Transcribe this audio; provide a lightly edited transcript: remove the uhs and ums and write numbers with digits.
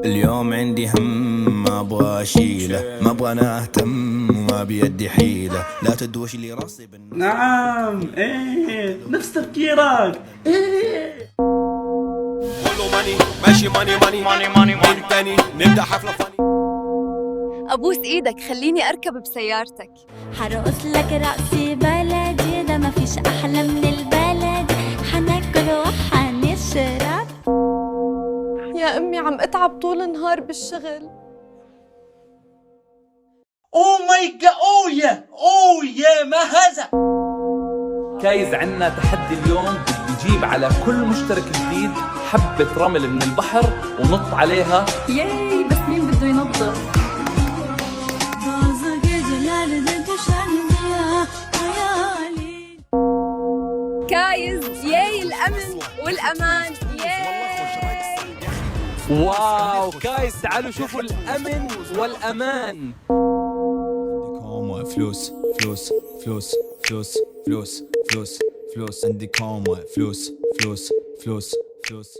اليوم عندي هم ما ابغى اشيله، ما ابغى انا اهتم وما بيدي حيله، لا تدوش لي راسي نعم ايه نفس تفكيرك. ايه كله ماني ماشي ماني ماني ماني ماني ماني تاني نبدأ حفلة فاني. أبوس إيدك خليني أركب بسيارتك. حرقص لك رقصي بلدي، ده مفيش أحلى من البلد. حناكل وحنشرب. يا أمي عم أتعب طول النهار بالشغل. اوه ماي جاد، اوه يا ما هذا. كايز عنا تحدي اليوم، بيجيب على كل مشترك جديد حبة رمل من البحر ونط عليها. ياي بس مين بده ينظف؟ كايز ياي الأمن والأمان ياي. واو كايز تعالوا شوفوا الأمن والأمان. عندكم فلوس فلوس فلوس فلوس فلوس فلوس فلوس، عندكم فلوس فلوس فلوس فلوس.